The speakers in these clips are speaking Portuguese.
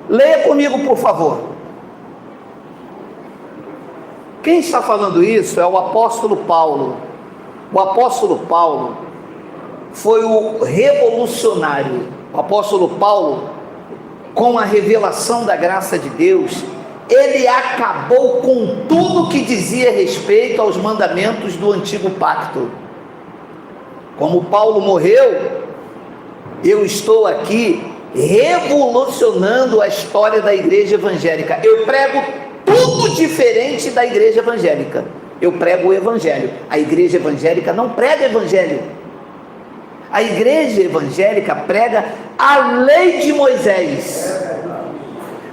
Leia comigo, por favor. Quem está falando isso é o apóstolo Paulo. O apóstolo Paulo foi o revolucionário. O apóstolo Paulo, com a revelação da graça de Deus, ele acabou com tudo que dizia respeito aos mandamentos do antigo pacto. Como Paulo morreu, eu estou aqui revolucionando a história da igreja evangélica. Eu prego tudo diferente da igreja evangélica. Eu prego o evangelho. A igreja evangélica não prega evangelho. A igreja evangélica prega a lei de Moisés.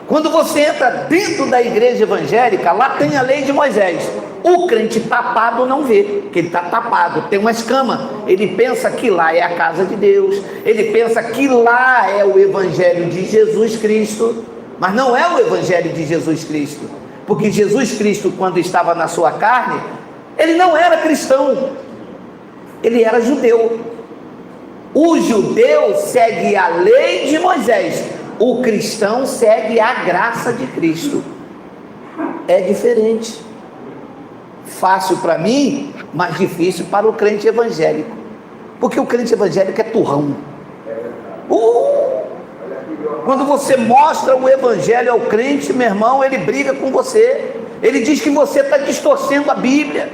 Quando você entra dentro da igreja evangélica, lá tem a lei de Moisés. O crente tapado não vê, que ele está tapado, tem uma escama. Ele pensa que lá é a casa de Deus, ele pensa que lá é o evangelho de Jesus Cristo, mas não é o evangelho de Jesus Cristo, porque Jesus Cristo, quando estava na sua carne, ele não era cristão, ele era judeu. O judeu segue a lei de Moisés, o cristão segue a graça de Cristo. É diferente. Fácil para mim, mas difícil para o crente evangélico, porque o crente evangélico é turrão. Quando você mostra o evangelho ao crente, meu irmão, ele briga com você, ele diz que você está distorcendo a Bíblia,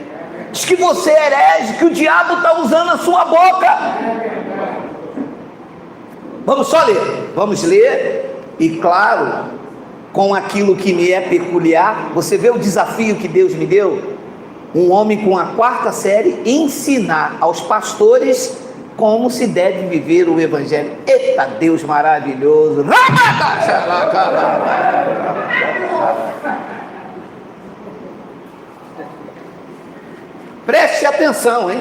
diz que você é herege, que o diabo está usando a sua boca. Vamos só ler, vamos ler, e claro, com aquilo que me é peculiar. Você vê o desafio que Deus me deu? Um homem com a 4ª série ensinar aos pastores como se deve viver o evangelho. Eita Deus maravilhoso! Preste atenção, hein?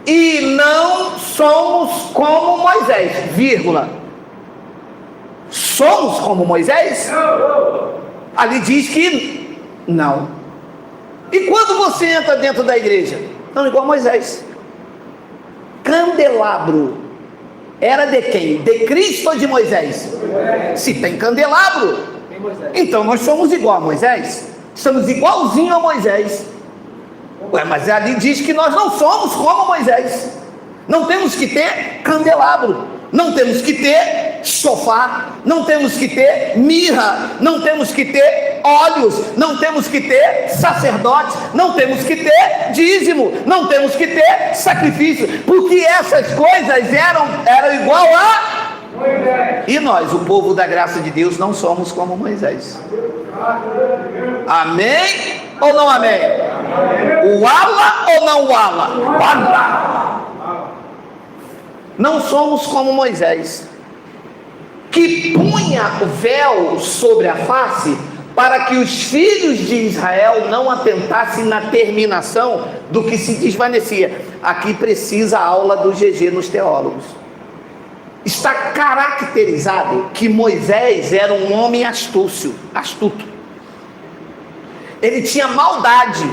E não somos como Moisés, vírgula. Somos como Moisés? Ali diz que não. E quando você entra dentro da igreja? Não, igual a Moisés. Candelabro era de quem? De Cristo ou de Moisés? Se tem candelabro, então nós somos igual a Moisés. Somos igualzinho a Moisés. Ué, mas ali diz que nós não somos como Moisés. Não temos que ter candelabro, não temos que ter sofá, não temos que ter mirra, não temos que ter óleos, não temos que ter sacerdotes, não temos que ter dízimo, não temos que ter sacrifício, porque essas coisas eram igual a Moisés. E nós, o povo da graça de Deus, não somos como Moisés. Amém ou não amém? O ala ou não o ala? O ala. Não somos como Moisés, que punha o véu sobre a face para que os filhos de Israel não atentassem na terminação do que se desvanecia. Aqui precisa a aula do GG nos teólogos. Está caracterizado que Moisés era um homem astuto. Ele tinha maldade.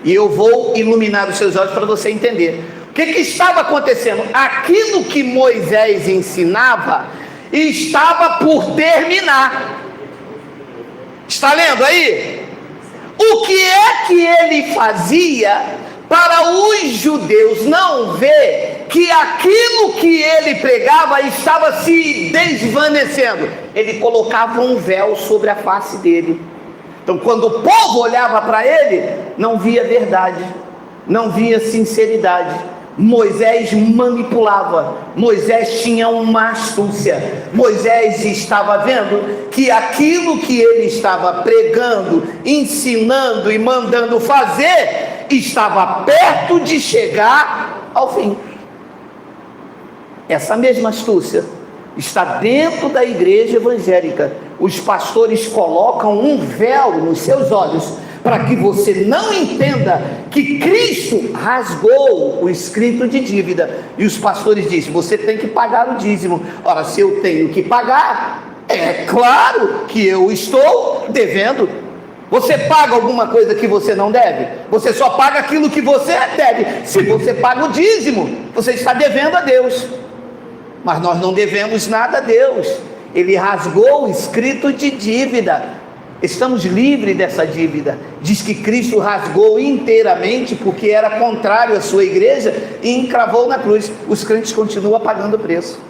E eu vou iluminar os seus olhos para você entender. O que estava acontecendo? Aquilo que Moisés ensinava estava por terminar. Está lendo aí? O que é que ele fazia para os judeus não ver que aquilo que ele pregava estava se desvanecendo? Ele colocava um véu sobre a face dele. Então, quando o povo olhava para ele, não via verdade, não via sinceridade. Moisés manipulava, Moisés tinha uma astúcia. Moisés estava vendo que aquilo que ele estava pregando, ensinando e mandando fazer estava perto de chegar ao fim. Essa mesma astúcia está dentro da igreja evangélica. Os pastores colocam um véu nos seus olhos para que você não entenda que Cristo rasgou o escrito de dívida. E os pastores dizem: você tem que pagar o dízimo. Ora, se eu tenho que pagar, é claro que eu estou devendo. Você paga alguma coisa que você não deve? Você só paga aquilo que você deve. Se você paga o dízimo, você está devendo a Deus. Mas nós não devemos nada a Deus. Ele rasgou o escrito de dívida. Estamos livres dessa dívida. Diz que Cristo rasgou inteiramente porque era contrário à sua igreja e encravou na cruz. Os crentes continuam pagando o preço.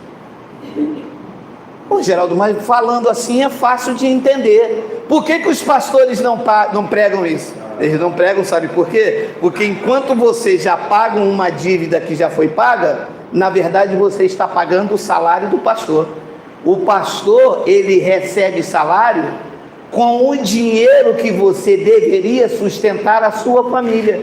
Ô Geraldo, mas falando assim é fácil de entender. Por que os pastores não pregam isso? Eles não pregam, sabe por quê? Porque enquanto você já paga uma dívida que já foi paga, na verdade você está pagando o salário do pastor. O pastor, ele recebe salário com o dinheiro que você deveria sustentar a sua família.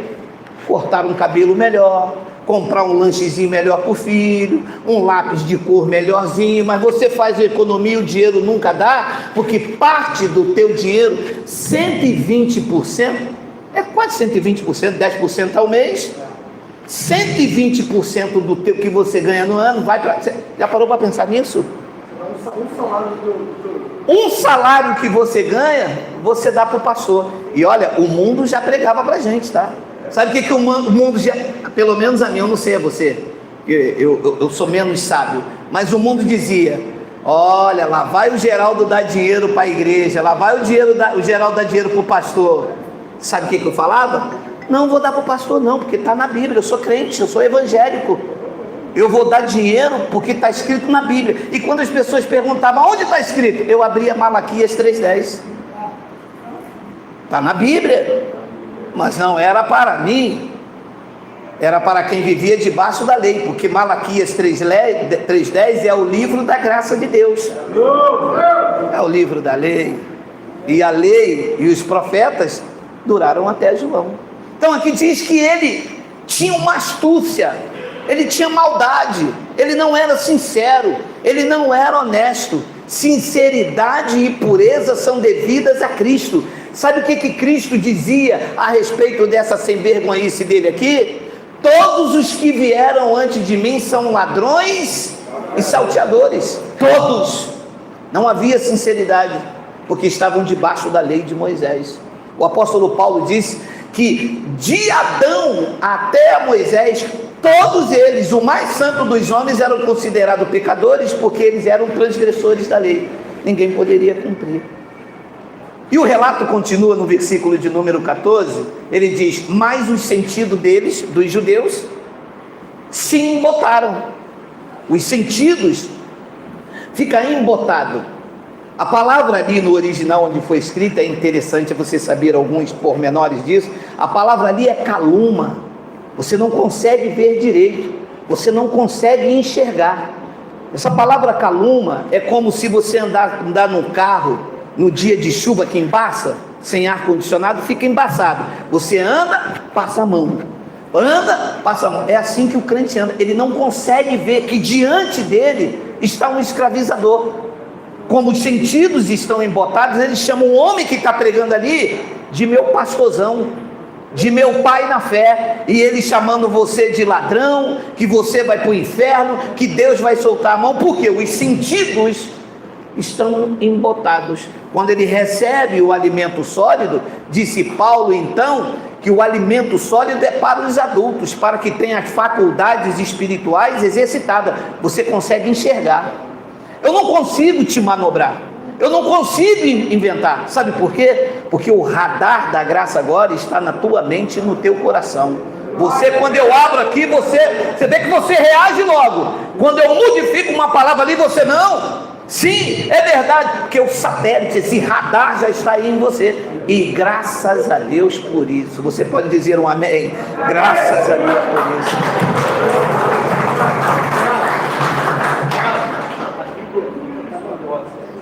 Cortar um cabelo melhor, comprar um lanchezinho melhor para o filho, um lápis de cor melhorzinho, mas você faz economia, o dinheiro nunca dá, porque parte do teu dinheiro, 120%, é quase 120%, 10% ao mês, 120% do teu que você ganha no ano, vai para... Já parou para pensar nisso? Um salário que você ganha, você dá para o pastor. E olha, o mundo já pregava para a gente, tá? Sabe o que o mundo já, pelo menos a mim, eu não sei a você, eu sou menos sábio, mas o mundo dizia: olha, lá vai o Geraldo dar dinheiro para a igreja, lá vai o Geraldo dar dinheiro para o pastor. Sabe o que eu falava? Não vou dar para o pastor não, porque está na Bíblia, eu sou crente, eu sou evangélico. Eu vou dar dinheiro porque está escrito na Bíblia. E quando as pessoas perguntavam onde está escrito, eu abria Malaquias 3,10. Está na Bíblia, mas não era para mim, era para quem vivia debaixo da lei, porque Malaquias 3,10 é o livro da graça de Deus, é o livro da lei, e a lei e os profetas duraram até João. Então aqui diz que ele tinha uma astúcia, ele tinha maldade, ele não era sincero, ele não era honesto. Sinceridade e pureza são devidas a Cristo. Sabe o que Cristo dizia a respeito dessa sem-vergonhice dele aqui? Todos os que vieram antes de mim são ladrões e salteadores, todos. Não havia sinceridade, porque estavam debaixo da lei de Moisés. O apóstolo Paulo disse que de Adão até Moisés, todos eles, o mais santo dos homens, eram considerados pecadores, porque eles eram transgressores da lei, ninguém poderia cumprir. E o relato continua no versículo de número 14, ele diz: mas os sentidos deles, dos judeus, se embotaram. Os sentidos ficam embotados. A palavra ali no original onde foi escrita, é interessante você saber alguns pormenores disso. A palavra ali é caluma. Você não consegue ver direito, você não consegue enxergar. Essa palavra caluma é como se você andar num carro no dia de chuva que embaça, sem ar-condicionado, fica embaçado. Você anda, passa a mão. Anda, passa a mão. É assim que o crente anda. Ele não consegue ver que diante dele está um escravizador. Como os sentidos estão embotados, eles chamam o homem que está pregando ali de meu pastorzão, de meu pai na fé, e ele chamando você de ladrão, que você vai para o inferno, que Deus vai soltar a mão, porque os sentidos estão embotados. Quando ele recebe o alimento sólido, disse Paulo então, que o alimento sólido é para os adultos, para que tenham as faculdades espirituais exercitadas. Você consegue enxergar. Eu não consigo te manobrar, eu não consigo inventar. Sabe por quê? Porque o radar da graça agora está na tua mente e no teu coração. Você, quando eu abro aqui, você vê que você reage logo. Quando eu modifico uma palavra ali, você não. Sim, é verdade, porque o satélite, esse radar já está aí em você. E graças a Deus por isso. Você pode dizer um amém? Graças a Deus por isso.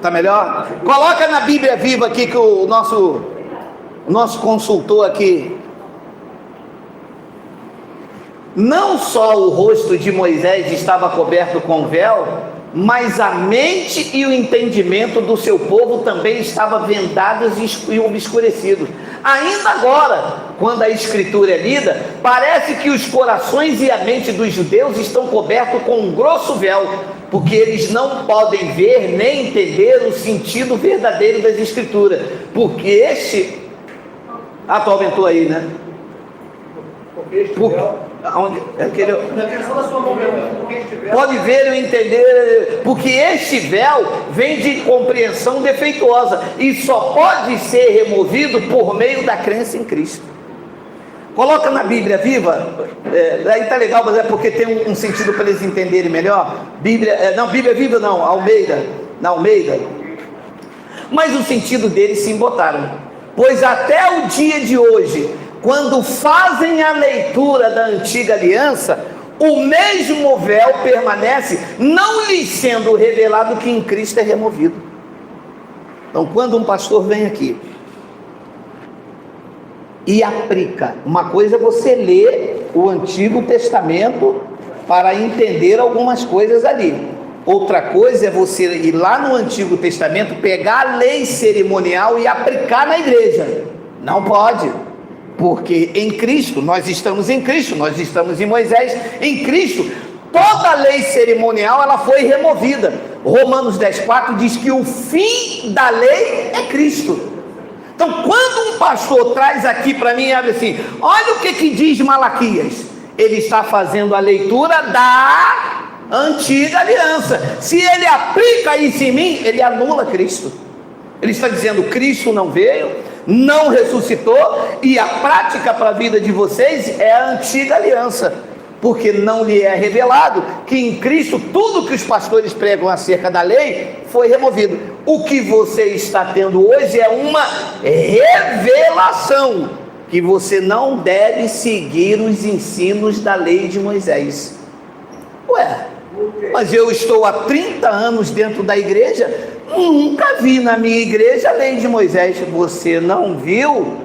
Tá melhor? Coloca na Bíblia Viva aqui que o nosso consultor aqui. Não só o rosto de Moisés estava coberto com véu, mas a mente e o entendimento do seu povo também estavam vendados e obscurecidos. Ainda agora, quando a escritura é lida, parece que os corações e a mente dos judeus estão cobertos com um grosso véu, porque eles não podem ver nem entender o sentido verdadeiro das escrituras, porque este... tu aumentou aí, né? Aonde? Pode ver e entender, porque este véu vem de compreensão defeituosa e só pode ser removido por meio da crença em Cristo. Coloca na Bíblia Viva, aí tá legal, mas é porque tem um sentido para eles entenderem melhor. Bíblia Viva não, Almeida, na Almeida. Mas o sentido deles se embotaram, pois até o dia de hoje, quando fazem a leitura da antiga aliança, o mesmo véu permanece, não lhes sendo revelado que em Cristo é removido. Então, quando um pastor vem aqui e aplica, uma coisa é você ler o Antigo Testamento para entender algumas coisas ali, outra coisa é você ir lá no Antigo Testamento, pegar a lei cerimonial e aplicar na igreja. Não pode, porque em Cristo, nós estamos em Cristo, nós estamos em Moisés, em Cristo, toda a lei cerimonial ela foi removida. Romanos 10,4 diz que o fim da lei é Cristo. Então, quando um pastor traz aqui para mim e abre assim, olha o que diz Malaquias, ele está fazendo a leitura da antiga aliança. Se ele aplica isso em mim, ele anula Cristo. Ele está dizendo, Cristo não veio, não ressuscitou, e a prática para a vida de vocês é a antiga aliança, porque não lhe é revelado que em Cristo tudo que os pastores pregam acerca da lei foi removido. O que você está tendo hoje é uma revelação que você não deve seguir os ensinos da lei de Moisés. Ué, mas eu estou há 30 anos dentro da igreja, nunca vi na minha igreja a lei de Moisés. Você não viu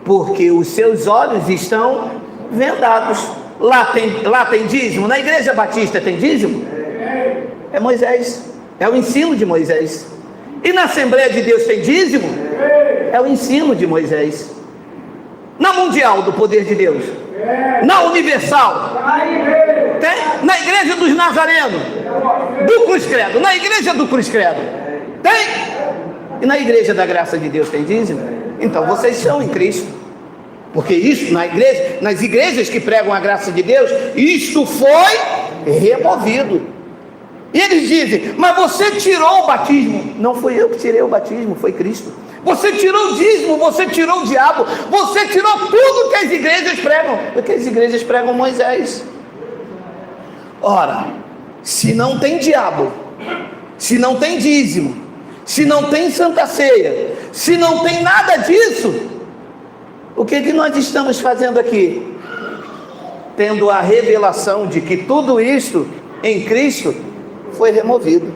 porque os seus olhos estão vendados. Lá tem dízimo? Na igreja batista tem dízimo? É Moisés, é o ensino de Moisés. E na Assembleia de Deus tem dízimo? É o ensino de Moisés. Na Mundial do Poder de Deus? Na Universal? Tem? Na Igreja dos Nazarenos? Do Cruz Credo? Na Igreja do Cruz Credo? Tem? E na Igreja da Graça de Deus tem dízimo? Então vocês são em Cristo. Porque isso, nas igrejas que pregam a graça de Deus, isto foi removido. E eles dizem, mas você tirou o batismo. Não fui eu que tirei o batismo, foi Cristo. Você tirou o dízimo, você tirou o diabo, você tirou tudo que as igrejas pregam, porque as igrejas pregam Moisés. Ora, se não tem diabo, se não tem dízimo, se não tem santa ceia, se não tem nada disso, o que nós estamos fazendo aqui? Tendo a revelação de que tudo isto em Cristo foi removido.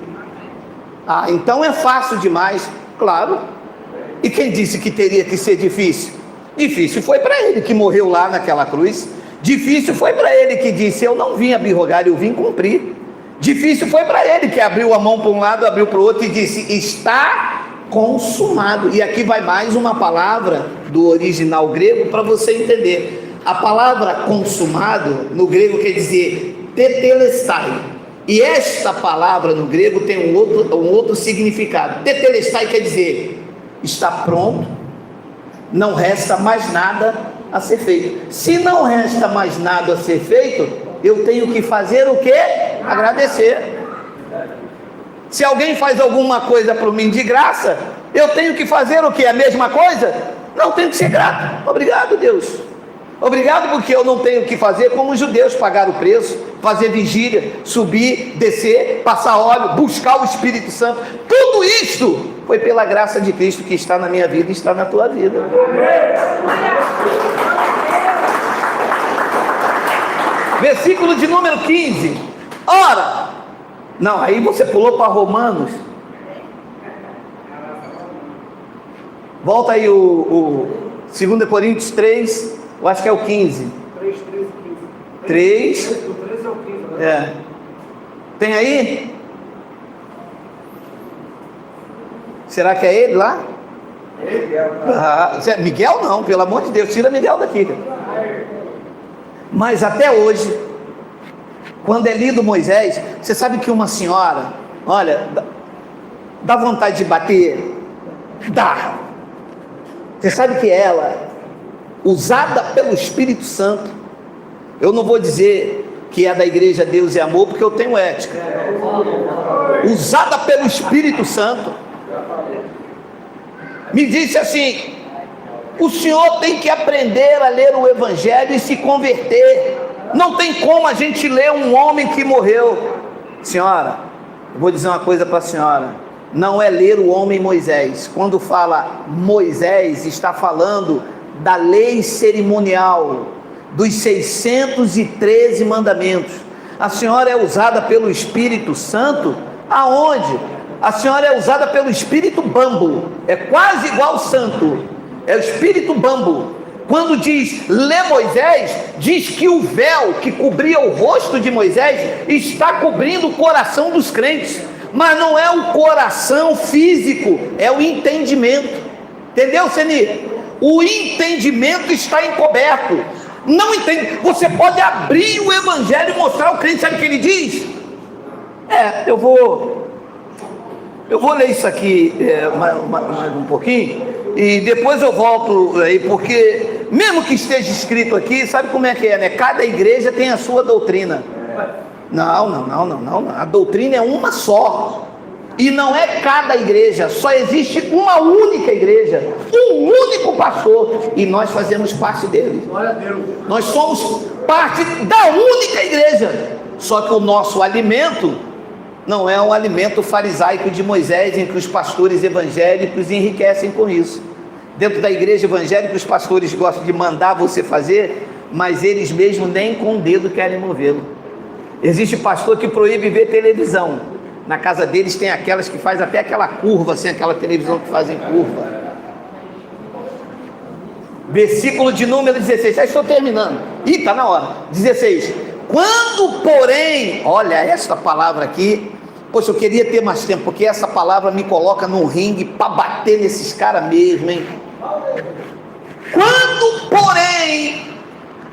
Ah, então é fácil demais? Claro. E quem disse que teria que ser difícil? Difícil foi para ele que morreu lá naquela cruz. Difícil foi para ele que disse, eu não vim abirrogar, eu vim cumprir. Difícil foi para ele que abriu a mão para um lado, abriu para o outro e disse, está consumado. E aqui vai mais uma palavra do original grego para você entender. A palavra consumado no grego quer dizer tetelestai, e esta palavra no grego tem um outro significado. Tetelestai quer dizer está pronto, não resta mais nada a ser feito. Se não resta mais nada a ser feito, eu tenho que fazer o quê? Agradecer. Se alguém faz alguma coisa para mim de graça, eu tenho que fazer o que? A mesma coisa? Não, tenho que ser grato. Obrigado, Deus. Obrigado porque eu não tenho que fazer como os judeus, pagar o preço, fazer vigília, subir, descer, passar óleo, buscar o Espírito Santo. Tudo isso foi pela graça de Cristo que está na minha vida e está na tua vida. Versículo de número 15. Ora, não, aí você pulou para Romanos. Volta aí o 2 Coríntios 3, eu acho que é o 15. 3. Do 13 ao 15. É. Tem aí? Será que é ele lá? Miguel não, pelo amor de Deus, tira Miguel daqui. Mas até hoje, quando é lido Moisés, você sabe que uma senhora, olha, dá vontade de bater? Dá. Você sabe que ela, usada pelo Espírito Santo, Eu não vou dizer que é da igreja Deus e Amor, porque eu tenho ética. Usada pelo Espírito Santo. Me disse assim: o senhor tem que aprender a ler o Evangelho e se converter. Não tem como a gente ler um homem que morreu. Senhora, eu vou dizer uma coisa para a senhora: não é ler o homem Moisés. Quando fala Moisés, está falando da lei cerimonial, dos 613 mandamentos. A senhora é usada pelo Espírito Santo aonde? A senhora é usada pelo Espírito Bambo, é quase igual ao santo, é o Espírito Bambo. Quando diz lê Moisés, diz que o véu que cobria o rosto de Moisés está cobrindo o coração dos crentes, mas não é o coração físico, é o entendimento. Entendeu, Seni? O entendimento está encoberto. Não entende? Você pode abrir o Evangelho e mostrar ao crente, sabe o que ele diz? Eu vou ler isso aqui mais um pouquinho, e depois eu volto aí, porque mesmo que esteja escrito aqui, sabe como é que é, né? Cada igreja tem a sua doutrina. Não, a doutrina é uma só, e não é cada igreja, só existe uma única igreja, um único pastor, e nós fazemos parte dele. Nós somos parte da única igreja, só que o nosso alimento não é um alimento farisaico de Moisés, em que os pastores evangélicos enriquecem com isso. Dentro da igreja evangélica, os pastores gostam de mandar você fazer, mas eles mesmos nem com o dedo querem movê-lo. Existe pastor que proíbe ver televisão. Na casa deles tem aquelas que faz até aquela curva, assim, aquela televisão que fazem curva. Versículo de número 16, já estou terminando. Ih, está na hora. 16. Quando, porém, olha esta palavra aqui, poxa, eu queria ter mais tempo, porque essa palavra me coloca num ringue para bater nesses caras mesmo, hein? Quando, porém,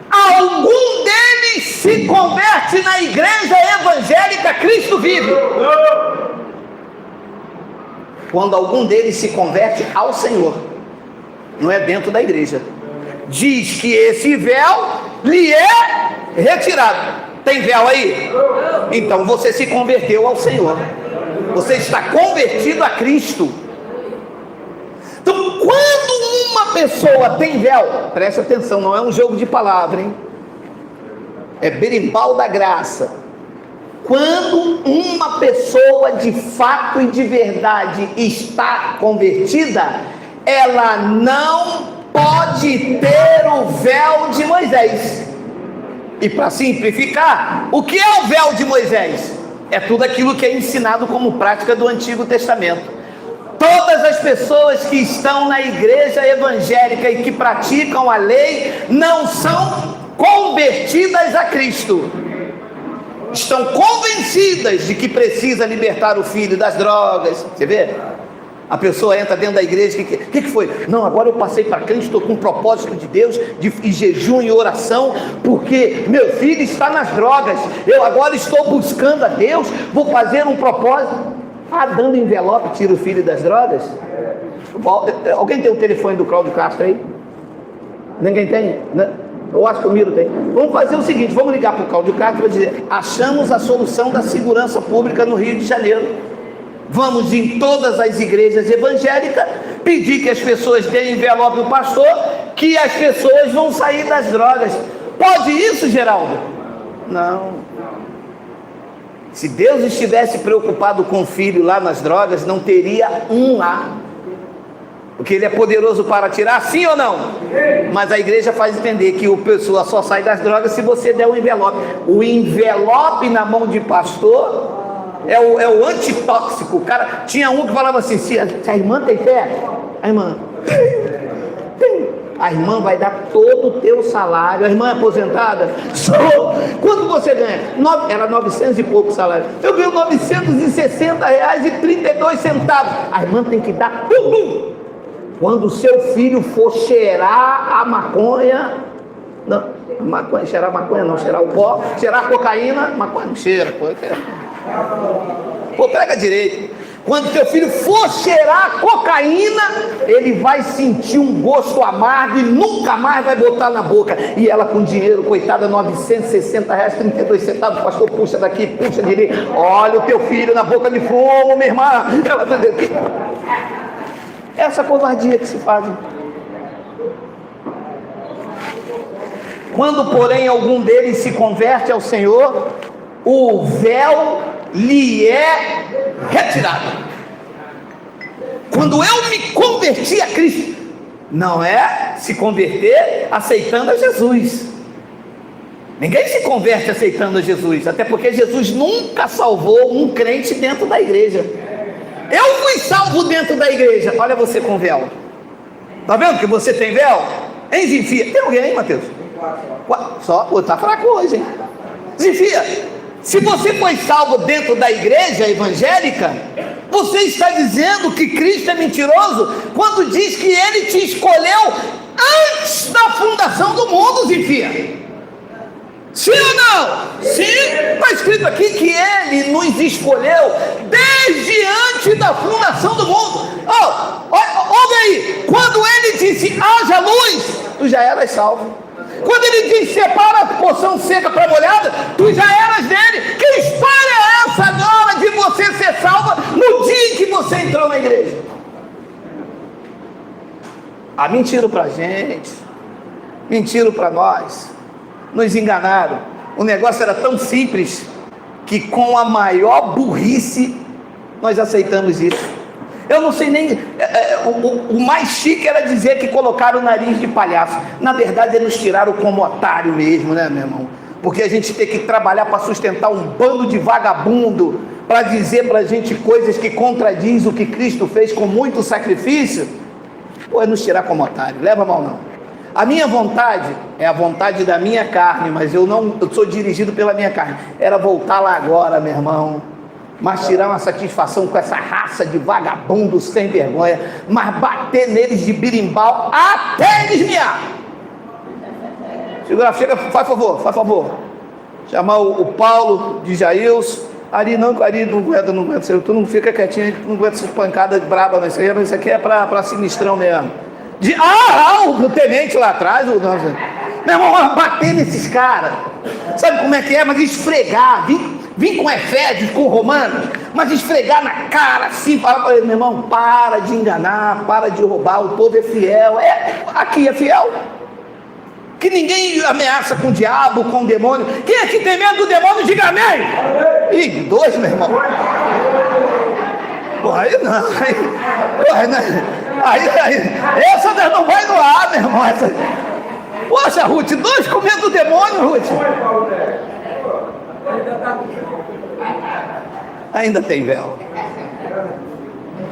algum deles se converte na igreja evangélica, Cristo vive. Quando algum deles se converte ao Senhor, não é dentro da igreja, diz que esse véu lhe é retirado. Tem véu aí? Então você se converteu ao Senhor, você está convertido a Cristo. Então, quando uma pessoa tem véu, preste atenção, não é um jogo de palavra, hein? É berimbau da graça. Quando uma pessoa de fato e de verdade está convertida, ela não pode ter o véu de Moisés. E para simplificar, o que é o véu de Moisés? É tudo aquilo que é ensinado como prática do Antigo Testamento. Todas as pessoas que estão na igreja evangélica e que praticam a lei não são convertidas a Cristo. Estão convencidas de que precisa libertar o filho das drogas. Você vê? A pessoa entra dentro da igreja, o que foi? Não, agora eu passei para Cristo, estou com um propósito de Deus, de jejum e oração, porque meu filho está nas drogas, eu agora estou buscando a Deus, vou fazer um propósito. Dando envelope, tira o filho das drogas? Alguém tem o telefone do Cláudio Castro aí? Ninguém tem? Eu acho que o Miro tem. Vamos fazer o seguinte, vamos ligar para o Cláudio Castro e dizer: achamos a solução da segurança pública no Rio de Janeiro. Vamos em todas as igrejas evangélicas pedir que as pessoas deem envelope ao pastor, que as pessoas vão sair das drogas. Pode isso, Geraldo? Não. Se Deus estivesse preocupado com o filho lá nas drogas, não teria um lá, porque Ele é poderoso para tirar, sim ou não? Mas a igreja faz entender que o pessoa só sai das drogas se você der um envelope. O envelope na mão de pastor é o antitóxico. O cara, tinha um que falava assim: se a irmã tem fé, a irmã tem. A irmã vai dar todo o teu salário. A irmã é aposentada? Sou. Quanto você ganha? Era 900 e pouco salário. Eu ganho R$960,32. A irmã tem que dar tudo. Quando o seu filho for cheirar a maconha, não, cheirar maconha não, cheirar o pó, cheirar cocaína, maconha não cheira, pô, prega direito. Quando teu filho for cheirar cocaína, ele vai sentir um gosto amargo e nunca mais vai botar na boca. E ela com dinheiro, coitada, R$960, 32 centavos, pastor, puxa daqui, puxa de ali. Olha o teu filho na boca de fumo, minha irmã. Essa covardia que se faz. Quando, porém, algum deles se converte ao Senhor, o véu lhe é retirado. Quando eu me converti a Cristo, não é se converter aceitando a Jesus. Ninguém se converte aceitando a Jesus, até porque Jesus nunca salvou um crente dentro da igreja. Eu fui salvo dentro da igreja. Olha você com véu. Tá vendo que você tem véu? Hein, Zinfia? Tem alguém aí, Mateus? Só, tá fraco hoje, hein? Zinfia, se você foi salvo dentro da igreja evangélica, você está dizendo que Cristo é mentiroso quando diz que Ele te escolheu antes da fundação do mundo, Zinfia. Sim ou não? Sim, está escrito aqui que Ele nos escolheu desde antes da fundação do mundo. Ouve aí, quando Ele disse haja luz, tu já eras salvo. Quando Ele diz separa a porção seca para molhada, tu já eras dele. Que história é essa agora de você ser salva no dia em que você entrou na igreja? Mentiram para a gente, mentiram para nós, nos enganaram. O negócio era tão simples que com a maior burrice nós aceitamos isso. Eu não sei nem, o mais chique era dizer que colocaram o nariz de palhaço. Na verdade, eles nos tiraram como otário mesmo, né, meu irmão? Porque a gente tem que trabalhar para sustentar um bando de vagabundo, para dizer para a gente coisas que contradiz o que Cristo fez com muito sacrifício. Pô, é nos tirar como otário, leva mal não. A minha vontade é a vontade da minha carne, mas eu sou dirigido pela minha carne. Era voltar lá agora, meu irmão, mas tirar uma satisfação com essa raça de vagabundos sem vergonha, mas bater neles de birimbau até eles miar. Chega, faz favor. Chamar o Paulo de Jails. Ari não aguenta, tu não fica quietinho, tu não aguenta essas pancadas bravas, isso aqui é para sinistrão mesmo. O tenente lá atrás, meu irmão, bater nesses caras, sabe como é que é? Mas esfregar, vim com Efésios, com Romanos, mas esfregar na cara assim, falar para ele, meu irmão, para de enganar, para de roubar, o povo é fiel, aqui é fiel, que ninguém ameaça com o diabo, com o demônio. Quem aqui tem medo do demônio, diga amém. Ih, dois, meu irmão. Aí não, essa não vai no ar, meu irmão. Poxa, Ruth, dois com medo do demônio, Ruth. Ainda tem véu.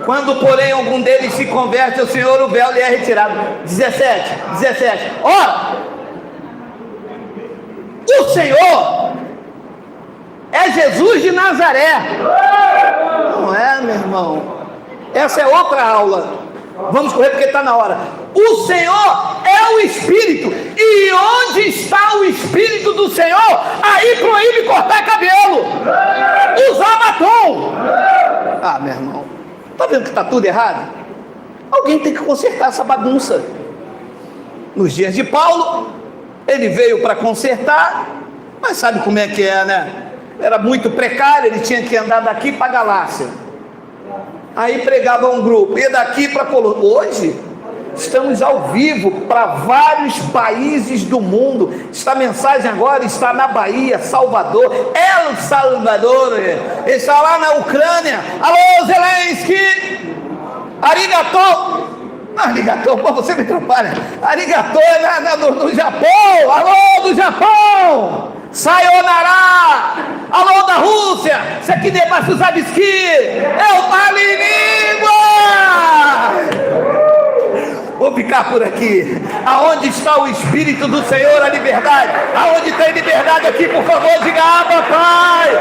Quando, porém, algum deles se converte ao Senhor, o véu lhe é retirado. 17. Ora, o Senhor é Jesus de Nazaré. Não é, meu irmão? Essa é outra aula. Vamos correr porque está na hora. O Senhor é o Espírito, e onde está o Espírito do Senhor, aí proíbe cortar cabelo, usar batom. Meu irmão, está vendo que está tudo errado? Alguém tem que consertar essa bagunça. Nos dias de Paulo, ele veio para consertar, mas sabe como é que é, né? Era muito precário, ele tinha que andar daqui para a Galácia. Aí pregava um grupo, ia daqui para Colônia. Hoje, estamos ao vivo para vários países do mundo. Esta mensagem agora está na Bahia, Salvador, El Salvador, está lá na Ucrânia. Alô, Zelensky, arigatô. Arigatô, pô, você me atrapalha. Arigatô é no Japão. Alô, do Japão. Sayonara. Alô, da Rússia. Sekidemasu Zabisky. Eu falo em língua. Vou ficar por aqui. Aonde está o Espírito do Senhor, a liberdade? Aonde tem liberdade aqui, por favor, diga, papai.